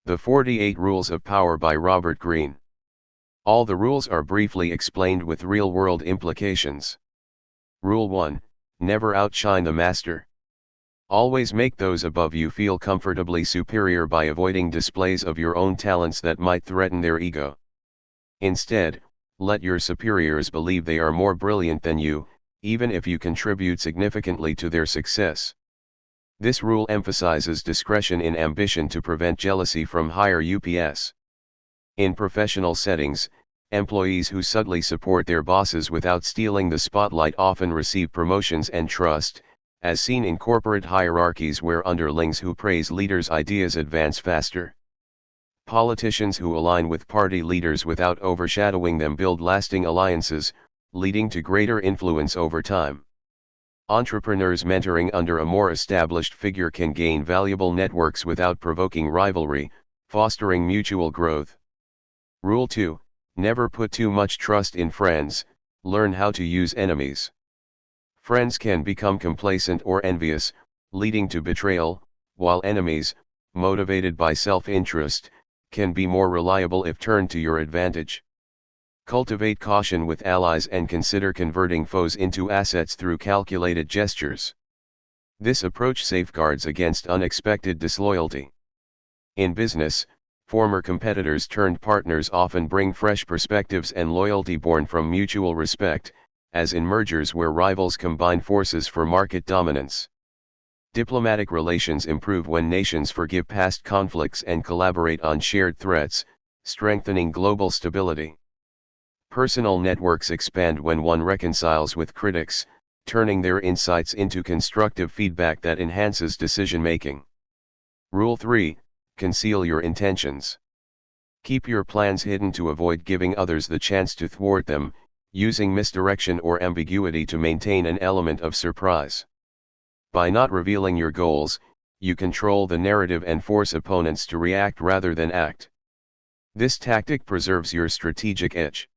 The 48 Rules of Power by Robert Greene. All the rules are briefly explained with real-world implications. Rule 1. Never outshine the master. Always make those above you feel comfortably superior by avoiding displays of your own talents that might threaten their ego. Instead, let your superiors believe they are more brilliant than you, even if you contribute significantly to their success. This rule emphasizes discretion in ambition to prevent jealousy from higher ups. In professional settings, employees who subtly support their bosses without stealing the spotlight often receive promotions and trust, as seen in corporate hierarchies where underlings who praise leaders' ideas advance faster. Politicians who align with party leaders without overshadowing them build lasting alliances, leading to greater influence over time. Entrepreneurs mentoring under a more established figure can gain valuable networks without provoking rivalry, fostering mutual growth. Rule 2. Never put too much trust in friends, learn how to use enemies. Friends can become complacent or envious, leading to betrayal, while enemies, motivated by self-interest, can be more reliable if turned to your advantage. Cultivate caution with allies and consider converting foes into assets through calculated gestures. This approach safeguards against unexpected disloyalty. In business, former competitors turned partners often bring fresh perspectives and loyalty born from mutual respect, as in mergers where rivals combine forces for market dominance. Diplomatic relations improve when nations forgive past conflicts and collaborate on shared threats, strengthening global stability. Personal networks expand when one reconciles with critics, turning their insights into constructive feedback that enhances decision-making. Rule 3. Conceal your intentions. Keep your plans hidden to avoid giving others the chance to thwart them, using misdirection or ambiguity to maintain an element of surprise. By not revealing your goals, you control the narrative and force opponents to react rather than act. This tactic preserves your strategic edge.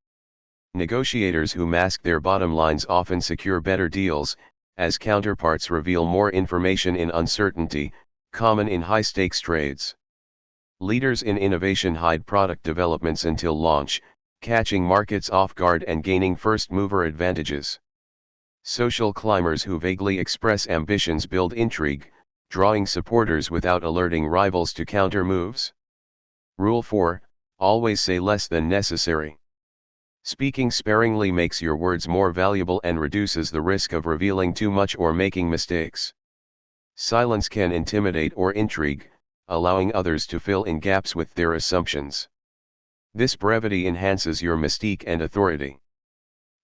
Negotiators who mask their bottom lines often secure better deals, as counterparts reveal more information in uncertainty, common in high-stakes trades. Leaders in innovation hide product developments until launch, catching markets off guard and gaining first-mover advantages. Social climbers who vaguely express ambitions build intrigue, drawing supporters without alerting rivals to counter moves. Rule 4. Always say less than necessary. Speaking sparingly makes your words more valuable and reduces the risk of revealing too much or making mistakes. Silence can intimidate or intrigue, allowing others to fill in gaps with their assumptions. This brevity enhances your mystique and authority.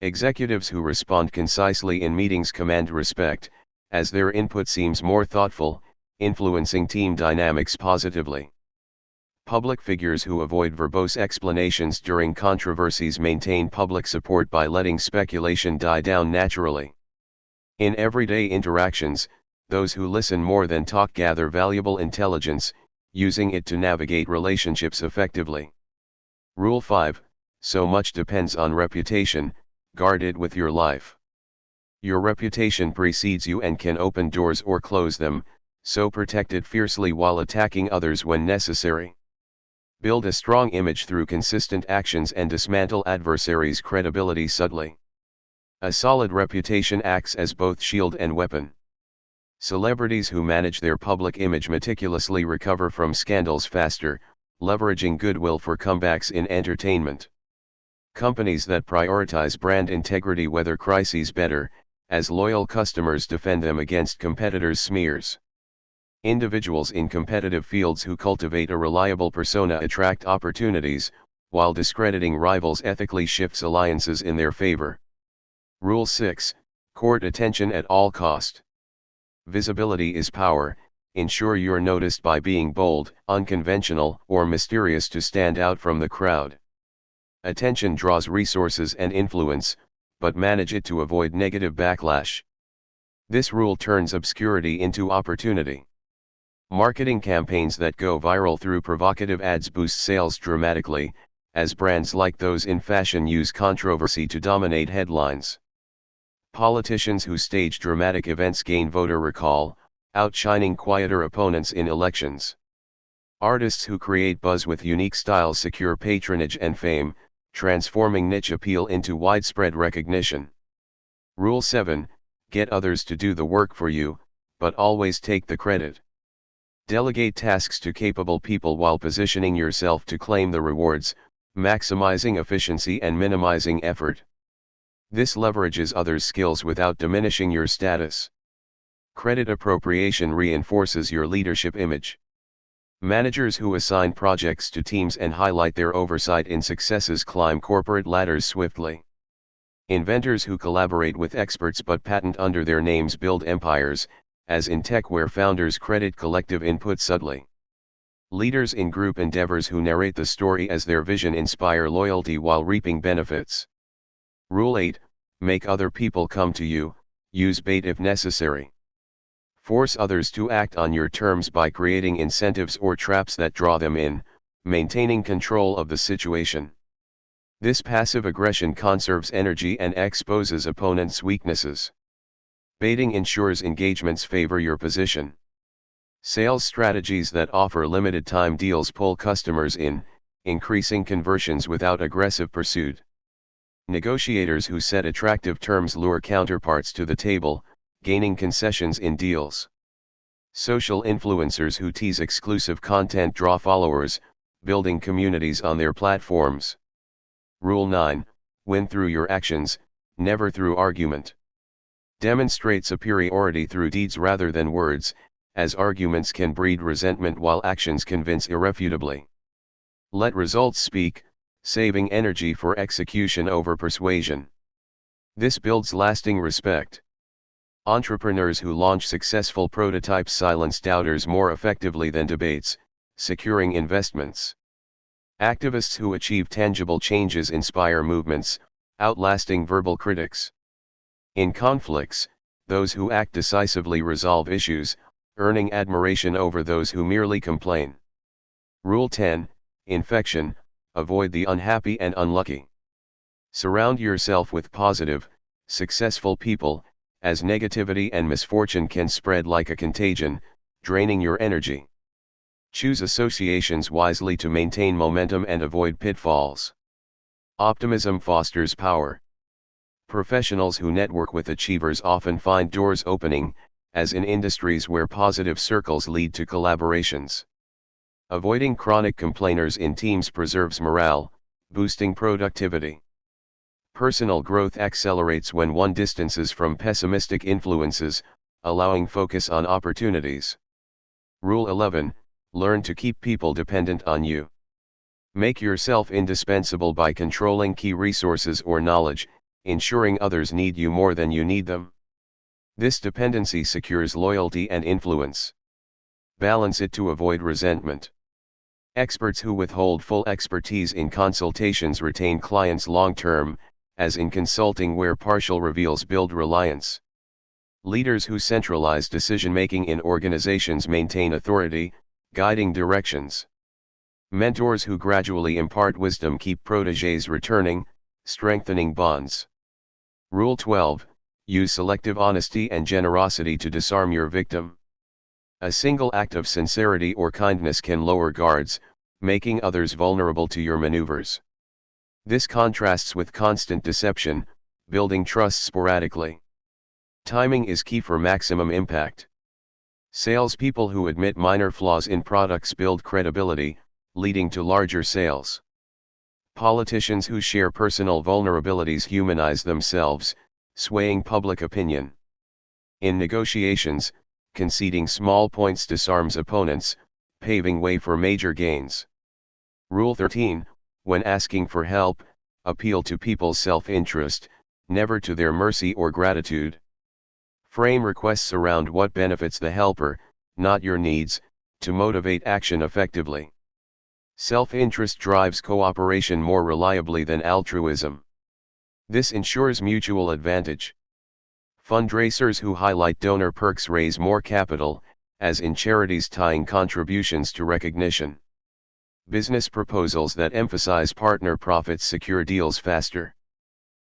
Executives who respond concisely in meetings command respect, as their input seems more thoughtful, influencing team dynamics positively. Public figures who avoid verbose explanations during controversies maintain public support by letting speculation die down naturally. In everyday interactions, those who listen more than talk gather valuable intelligence, using it to navigate relationships effectively. Rule 5. So much depends on reputation, guard it with your life. Your reputation precedes you and can open doors or close them, so protect it fiercely while attacking others when necessary. Build a strong image through consistent actions and dismantle adversaries' credibility subtly. A solid reputation acts as both shield and weapon. Celebrities who manage their public image meticulously recover from scandals faster, leveraging goodwill for comebacks in entertainment. Companies that prioritize brand integrity weather crises better, as loyal customers defend them against competitors' smears. Individuals in competitive fields who cultivate a reliable persona attract opportunities, while discrediting rivals ethically shifts alliances in their favor. Rule 6. Court attention at all cost. Visibility is power. Ensure you're noticed by being bold, unconventional, or mysterious to stand out from the crowd. Attention draws resources and influence, but manage it to avoid negative backlash. This rule turns obscurity into opportunity. Marketing campaigns that go viral through provocative ads boost sales dramatically, as brands like those in fashion use controversy to dominate headlines. Politicians who stage dramatic events gain voter recall, outshining quieter opponents in elections. Artists who create buzz with unique styles secure patronage and fame, transforming niche appeal into widespread recognition. Rule 7, get others to do the work for you, but always take the credit. Delegate tasks to capable people while positioning yourself to claim the rewards, maximizing efficiency and minimizing effort. This leverages others' skills without diminishing your status. Credit appropriation reinforces your leadership image. Managers who assign projects to teams and highlight their oversight in successes climb corporate ladders swiftly. Inventors who collaborate with experts but patent under their names build empires, as in tech where founders credit collective input subtly. Leaders in group endeavors who narrate the story as their vision inspire loyalty while reaping benefits. Rule 8, make other people come to you, use bait if necessary. Force others to act on your terms by creating incentives or traps that draw them in, maintaining control of the situation. This passive aggression conserves energy and exposes opponents' weaknesses. Baiting ensures engagements favor your position. Sales strategies that offer limited time deals pull customers in, increasing conversions without aggressive pursuit. Negotiators who set attractive terms lure counterparts to the table, gaining concessions in deals. Social influencers who tease exclusive content draw followers, building communities on their platforms. Rule 9, win through your actions, never through argument. Demonstrate superiority through deeds rather than words, as arguments can breed resentment while actions convince irrefutably. Let results speak, saving energy for execution over persuasion. This builds lasting respect. Entrepreneurs who launch successful prototypes silence doubters more effectively than debates, securing investments. Activists who achieve tangible changes inspire movements, outlasting verbal critics. In conflicts, those who act decisively resolve issues, earning admiration over those who merely complain. Rule 10, infection, avoid the unhappy and unlucky. Surround yourself with positive, successful people, as negativity and misfortune can spread like a contagion, draining your energy. Choose associations wisely to maintain momentum and avoid pitfalls. Optimism fosters power. Professionals who network with achievers often find doors opening, as in industries where positive circles lead to collaborations. Avoiding chronic complainers in teams preserves morale, boosting productivity. Personal growth accelerates when one distances from pessimistic influences, allowing focus on opportunities. Rule 11, learn to keep people dependent on you. Make yourself indispensable by controlling key resources or knowledge, ensuring others need you more than you need them. This dependency secures loyalty and influence. Balance it to avoid resentment. Experts who withhold full expertise in consultations retain clients long-term, as in consulting where partial reveals build reliance. Leaders who centralize decision-making in organizations maintain authority, guiding directions. Mentors who gradually impart wisdom keep protégés returning, strengthening bonds. Rule 12, use selective honesty and generosity to disarm your victim. A single act of sincerity or kindness can lower guards, making others vulnerable to your maneuvers. This contrasts with constant deception, building trust sporadically. Timing is key for maximum impact. Salespeople who admit minor flaws in products build credibility, leading to larger sales. Politicians who share personal vulnerabilities humanize themselves, swaying public opinion. In negotiations, conceding small points disarms opponents, paving way for major gains. Rule 13, when asking for help, appeal to people's self-interest, never to their mercy or gratitude. Frame requests around what benefits the helper, not your needs, to motivate action effectively. Self-interest drives cooperation more reliably than altruism. This ensures mutual advantage. Fundraisers who highlight donor perks raise more capital, as in charities tying contributions to recognition. Business proposals that emphasize partner profits secure deals faster.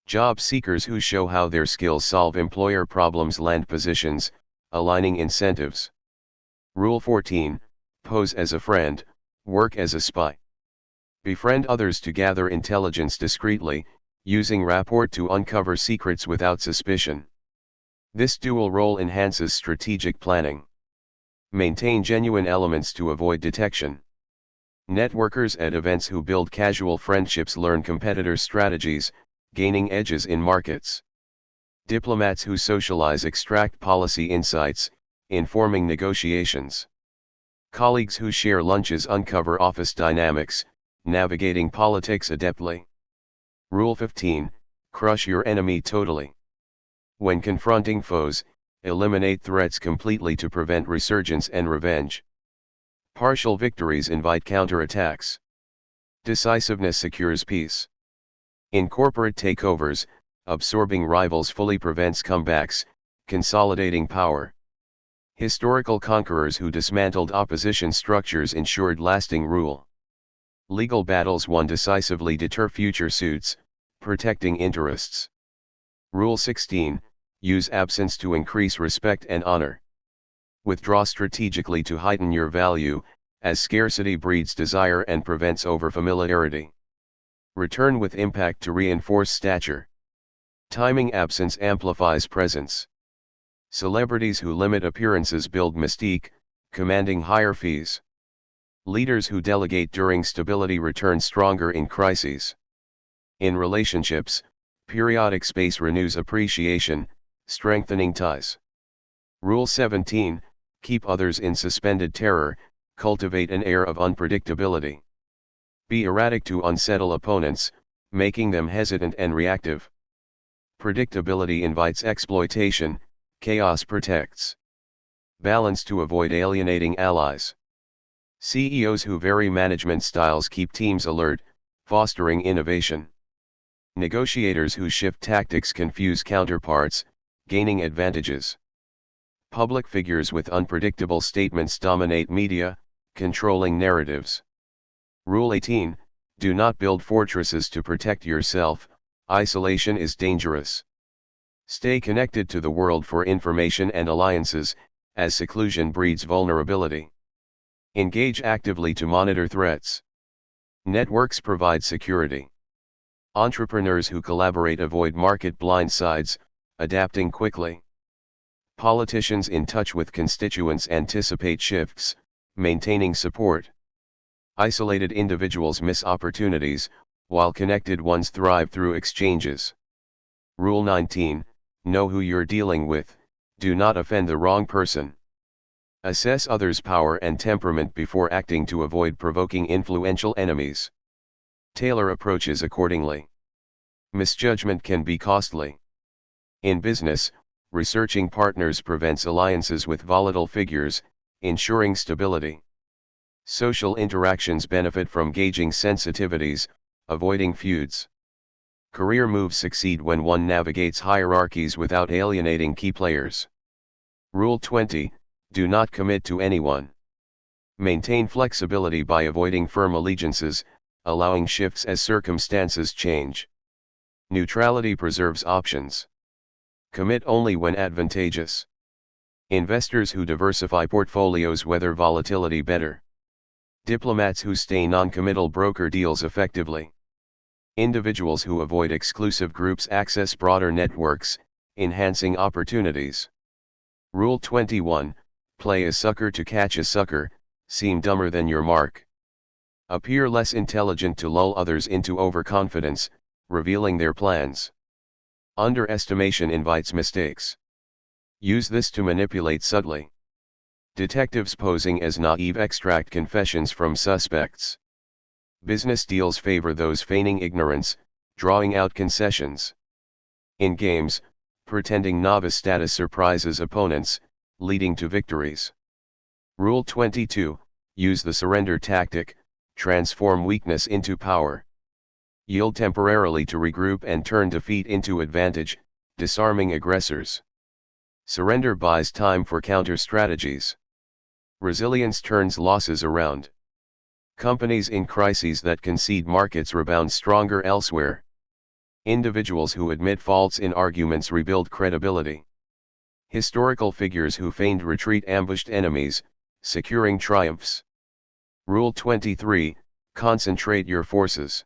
Job seekers who show how their skills solve employer problems land positions, aligning incentives. Rule 14, pose as a friend, Work as a spy. Befriend others to gather intelligence discreetly, using rapport to uncover secrets without suspicion. This dual role enhances strategic planning. Maintain genuine elements to avoid detection. Networkers at events who build casual friendships learn competitors' strategies, gaining edges in markets. Diplomats who socialize extract policy insights, informing negotiations. Colleagues who share lunches uncover office dynamics, navigating politics adeptly. Rule 15, crush your enemy totally. When confronting foes, eliminate threats completely to prevent resurgence and revenge. Partial victories invite counterattacks. Decisiveness secures peace. In corporate takeovers, absorbing rivals fully prevents comebacks, consolidating power. Historical conquerors who dismantled opposition structures ensured lasting rule. Legal battles won decisively deter future suits, protecting interests. Rule 16, use absence to increase respect and honor. Withdraw strategically to heighten your value, as scarcity breeds desire and prevents overfamiliarity. Return with impact to reinforce stature. Timing absence amplifies presence. Celebrities who limit appearances build mystique, commanding higher fees. Leaders who delegate during stability return stronger in crises. In relationships, periodic space renews appreciation, strengthening ties. Rule 17, keep others in suspended terror, cultivate an air of unpredictability. Be erratic to unsettle opponents, making them hesitant and reactive. Predictability invites exploitation, chaos protects. Balance to avoid alienating allies. CEOs who vary management styles keep teams alert, fostering innovation. Negotiators who shift tactics confuse counterparts, gaining advantages. Public figures with unpredictable statements dominate media, controlling narratives. Rule 18, do not build fortresses to protect yourself, isolation is dangerous. Stay connected to the world for information and alliances, as seclusion breeds vulnerability. Engage actively to monitor threats. Networks provide security. Entrepreneurs who collaborate avoid market blindsides, adapting quickly. Politicians in touch with constituents anticipate shifts, maintaining support. Isolated individuals miss opportunities, while connected ones thrive through exchanges. Rule 19, know who you're dealing with, do not offend the wrong person. Assess others' power and temperament before acting to avoid provoking influential enemies. Tailor approaches accordingly. Misjudgment can be costly. In business, researching partners prevents alliances with volatile figures, ensuring stability. Social interactions benefit from gauging sensitivities, avoiding feuds. Career moves succeed when one navigates hierarchies without alienating key players. Rule 20, do not commit to anyone. Maintain flexibility by avoiding firm allegiances, allowing shifts as circumstances change. Neutrality preserves options. Commit only when advantageous. Investors who diversify portfolios weather volatility better. Diplomats who stay non-committal broker deals effectively. Individuals who avoid exclusive groups access broader networks, enhancing opportunities. Rule 21, play a sucker to catch a sucker, seem dumber than your mark. Appear less intelligent to lull others into overconfidence, revealing their plans. Underestimation invites mistakes. Use this to manipulate subtly. Detectives posing as naive extract confessions from suspects. Business deals favor those feigning ignorance, drawing out concessions. In games, pretending novice status surprises opponents, leading to victories. Rule 22, use the surrender tactic, transform weakness into power. Yield temporarily to regroup and turn defeat into advantage, disarming aggressors. Surrender buys time for counter strategies. Resilience turns losses around. Companies in crises that concede markets rebound stronger elsewhere. Individuals who admit faults in arguments rebuild credibility. Historical figures who feigned retreat ambushed enemies, securing triumphs. Rule 23, concentrate your forces.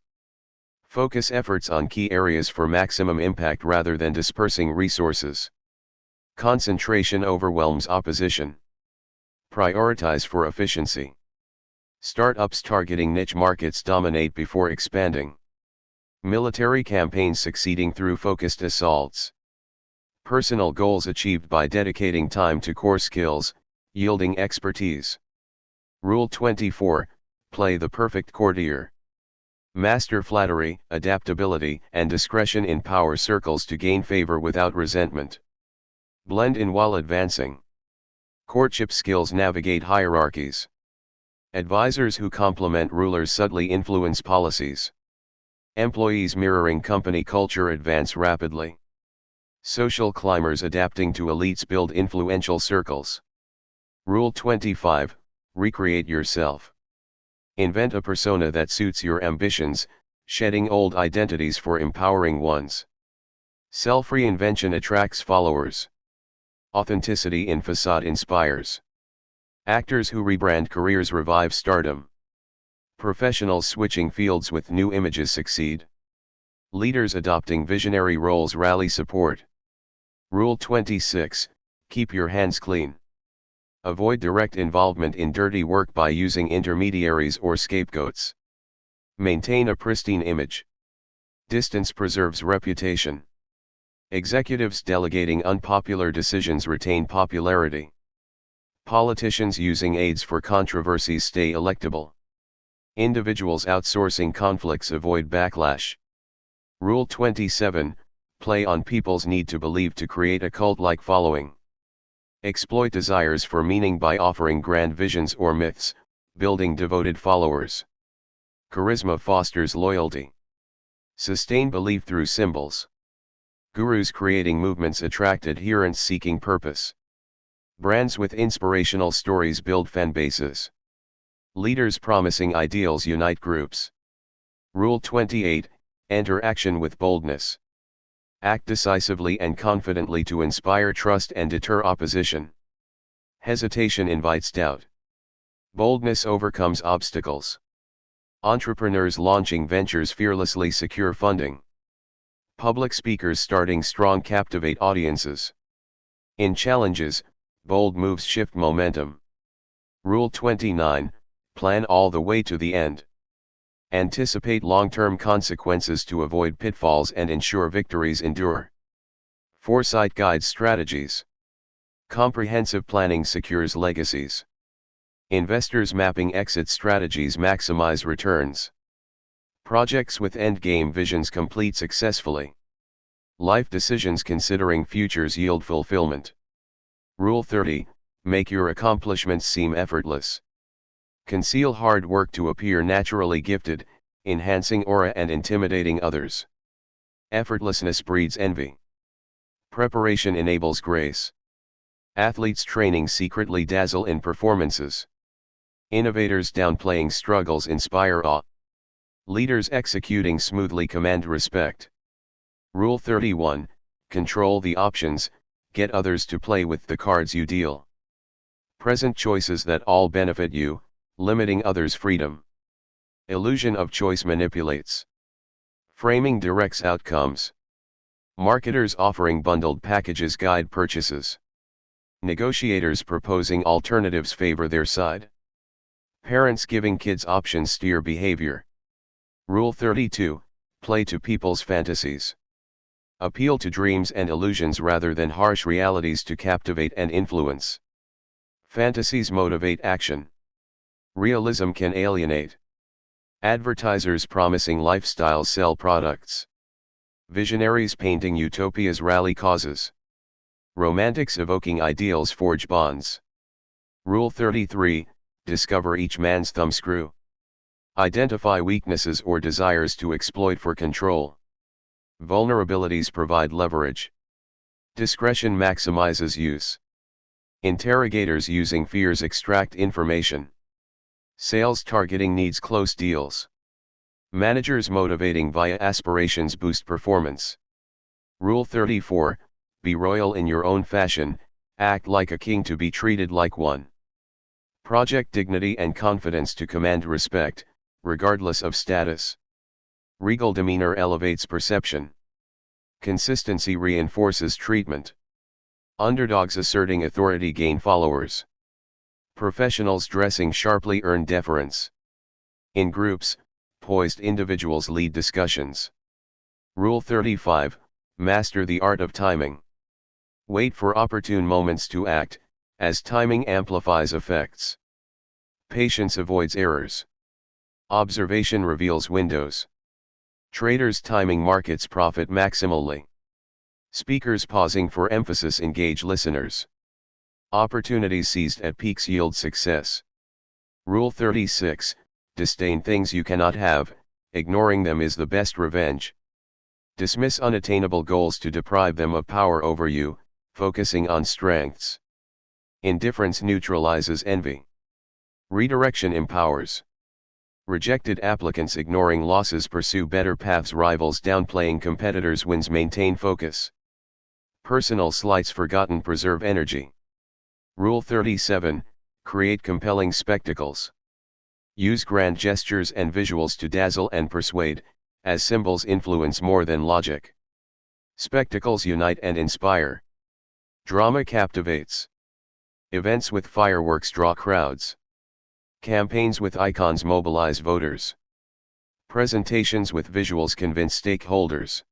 Focus efforts on key areas for maximum impact rather than dispersing resources. Concentration overwhelms opposition. Prioritize for efficiency. Startups targeting niche markets dominate before expanding. Military campaigns succeeding through focused assaults. Personal goals achieved by dedicating time to core skills, yielding expertise. Rule 24, play the perfect courtier. Master flattery, adaptability, and discretion in power circles to gain favor without resentment. Blend in while advancing. Courtship skills navigate hierarchies. Advisors who complement rulers subtly influence policies. Employees mirroring company culture advance rapidly. Social climbers adapting to elites build influential circles. Rule 25, recreate yourself. Invent a persona that suits your ambitions, shedding old identities for empowering ones. Self-reinvention attracts followers. Authenticity in facade inspires. Actors who rebrand careers revive stardom. Professionals switching fields with new images succeed. Leaders adopting visionary roles rally support. Rule 26, keep your hands clean. Avoid direct involvement in dirty work by using intermediaries or scapegoats. Maintain a pristine image. Distance preserves reputation. Executives delegating unpopular decisions retain popularity. Politicians using aides for controversies stay electable. Individuals outsourcing conflicts avoid backlash. Rule 27, play on people's need to believe to create a cult-like following. Exploit desires for meaning by offering grand visions or myths, building devoted followers. Charisma fosters loyalty. Sustain belief through symbols. Gurus creating movements attract adherents seeking purpose. Brands with inspirational stories build fan bases. Leaders promising ideals unite groups. Rule 28, enter action with boldness. Act decisively and confidently to inspire trust and deter opposition. Hesitation invites doubt. Boldness overcomes obstacles. Entrepreneurs launching ventures fearlessly secure funding. Public speakers starting strong captivate audiences. In challenges, bold moves shift momentum. Rule 29, plan all the way to the end. Anticipate long-term consequences to avoid pitfalls and ensure victories endure. Foresight guides strategies. Comprehensive planning secures legacies. Investors mapping exit strategies maximize returns. Projects with endgame visions complete successfully. Life decisions considering futures yield fulfillment. Rule 30, make your accomplishments seem effortless. Conceal hard work to appear naturally gifted, enhancing aura and intimidating others. Effortlessness breeds envy. Preparation enables grace. Athletes training secretly dazzle in performances. Innovators downplaying struggles inspire awe. Leaders executing smoothly command respect. Rule 31, control the options, get others to play with the cards you deal. Present choices that all benefit you, limiting others' freedom. Illusion of choice manipulates. Framing directs outcomes. Marketers offering bundled packages guide purchases. Negotiators proposing alternatives favor their side. Parents giving kids options steer behavior. Rule 32, play to people's fantasies. Appeal to dreams and illusions rather than harsh realities to captivate and influence. Fantasies motivate action. Realism can alienate. Advertisers promising lifestyles sell products. Visionaries painting utopias rally causes. Romantics evoking ideals forge bonds. Rule 33, discover each man's thumbscrew. Identify weaknesses or desires to exploit for control. Vulnerabilities provide leverage. Discretion maximizes use. Interrogators using fears extract information. Sales targeting needs close deals. Managers motivating via aspirations boost performance. Rule 34, be royal in your own fashion, act like a king to be treated like one. Project dignity and confidence to command respect, regardless of status. Regal demeanor elevates perception. Consistency reinforces treatment. Underdogs asserting authority gain followers. Professionals dressing sharply earn deference. In groups, poised individuals lead discussions. Rule 35, master the art of timing. Wait for opportune moments to act, as timing amplifies effects. Patience avoids errors. Observation reveals windows. Traders timing markets profit maximally. Speakers pausing for emphasis engage listeners. Opportunities seized at peaks yield success. Rule 36, disdain things you cannot have, ignoring them is the best revenge. Dismiss unattainable goals to deprive them of power over you, focusing on strengths. Indifference neutralizes envy. Redirection empowers. Rejected applicants ignoring losses pursue better paths, rivals downplaying competitors wins maintain focus. Personal slights forgotten preserve energy. Rule 37, create compelling spectacles. Use grand gestures and visuals to dazzle and persuade, as symbols influence more than logic. Spectacles unite and inspire. Drama captivates. Events with fireworks draw crowds. Campaigns with icons mobilize voters. Presentations with visuals convince stakeholders.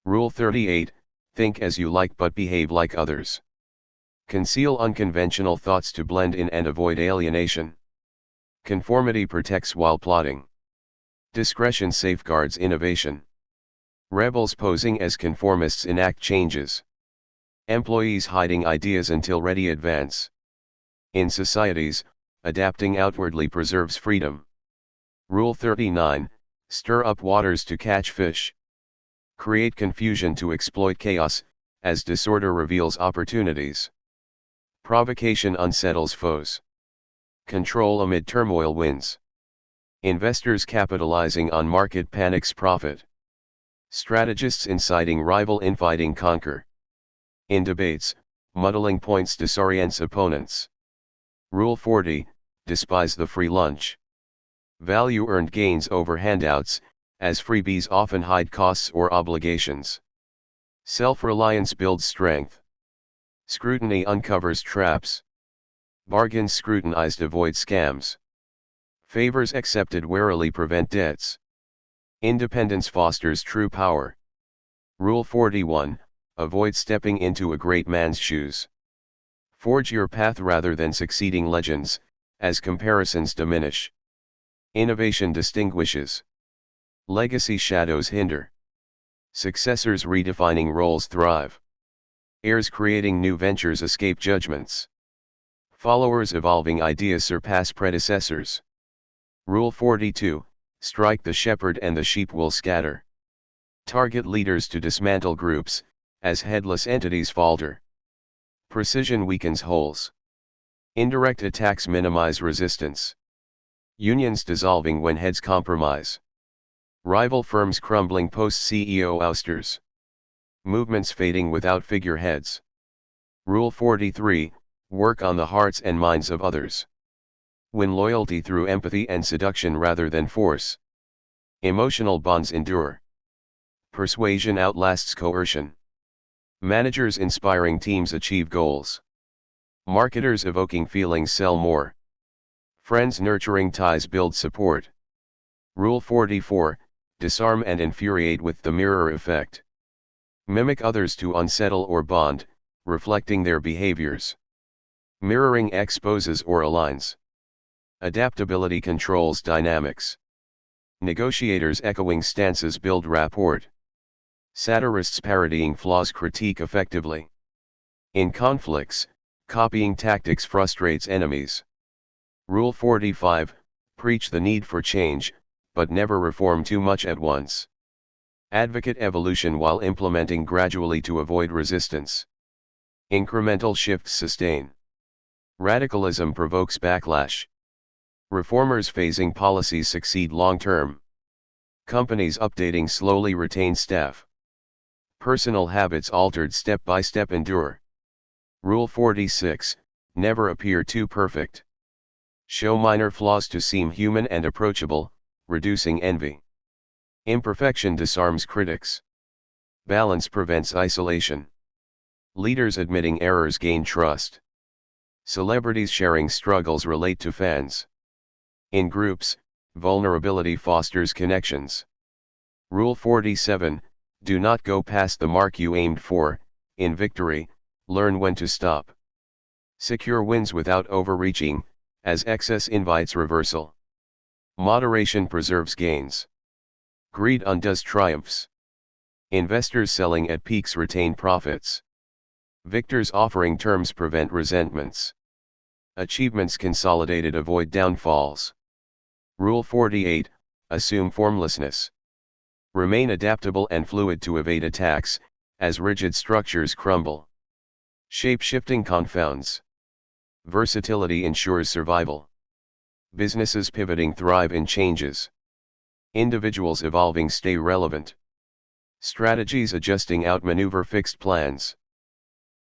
Rule 38, think as you like but behave like others. Conceal unconventional thoughts to blend in and avoid alienation. Conformity protects while plotting. Discretion safeguards innovation. Rebels posing as conformists enact changes. Employees hiding ideas until ready advance. In societies, adapting outwardly preserves freedom. Rule 39, stir up waters to catch fish. Create confusion to exploit chaos, as disorder reveals opportunities. Provocation unsettles foes. Control amid turmoil wins. Investors capitalizing on market panics profit. Strategists inciting rival infighting conquer. In debates, muddling points disorients opponents. Rule 40, despise the free lunch. Value earned gains over handouts, as freebies often hide costs or obligations. Self-reliance builds strength. Scrutiny uncovers traps. Bargains scrutinized avoid scams. Favors accepted warily prevent debts. Independence fosters true power. Rule 41, avoid stepping into a great man's shoes. Forge your path rather than succeeding legends, as comparisons diminish. Innovation distinguishes. Legacy shadows hinder. Successors redefining roles thrive. Heirs creating new ventures escape judgments. Followers evolving ideas surpass predecessors. Rule 42, strike the shepherd and the sheep will scatter. Target leaders to dismantle groups, as headless entities falter. Precision weakens wholes. Indirect attacks minimize resistance. Unions dissolving when heads compromise. Rival firms crumbling post-CEO ousters. Movements fading without figureheads. Rule 43, work on the hearts and minds of others. Win loyalty through empathy and seduction rather than force. Emotional bonds endure. Persuasion outlasts coercion. Managers inspiring teams achieve goals. Marketers evoking feelings sell more. Friends nurturing ties build support. Rule 44, disarm and infuriate with the mirror effect. Mimic others to unsettle or bond, reflecting their behaviors. Mirroring exposes or aligns. Adaptability controls dynamics. Negotiators echoing stances build rapport. Satirists parodying flaws critique effectively. In conflicts, copying tactics frustrates enemies. Rule 45, preach the need for change, but never reform too much at once. Advocate evolution while implementing gradually to avoid resistance. Incremental shifts sustain. Radicalism provokes backlash. Reformers phasing policies succeed long-term. Companies updating slowly retain staff. Personal habits altered step by step endure. Rule 46, never appear too perfect. Show minor flaws to seem human and approachable, reducing envy. Imperfection disarms critics. Balance prevents isolation. Leaders admitting errors gain trust. Celebrities sharing struggles relate to fans. In groups, vulnerability fosters connections. Rule 47, do not go past the mark you aimed for. In victory, learn when to stop. Secure wins without overreaching, as excess invites reversal. Moderation preserves gains. Greed undoes triumphs. Investors selling at peaks retain profits. Victors offering terms prevent resentments. Achievements consolidated avoid downfalls. Rule 48, assume formlessness. Remain adaptable and fluid to evade attacks, as rigid structures crumble. Shape-shifting confounds. Versatility ensures survival. Businesses pivoting thrive in changes. Individuals evolving stay relevant. Strategies adjusting outmaneuver fixed plans.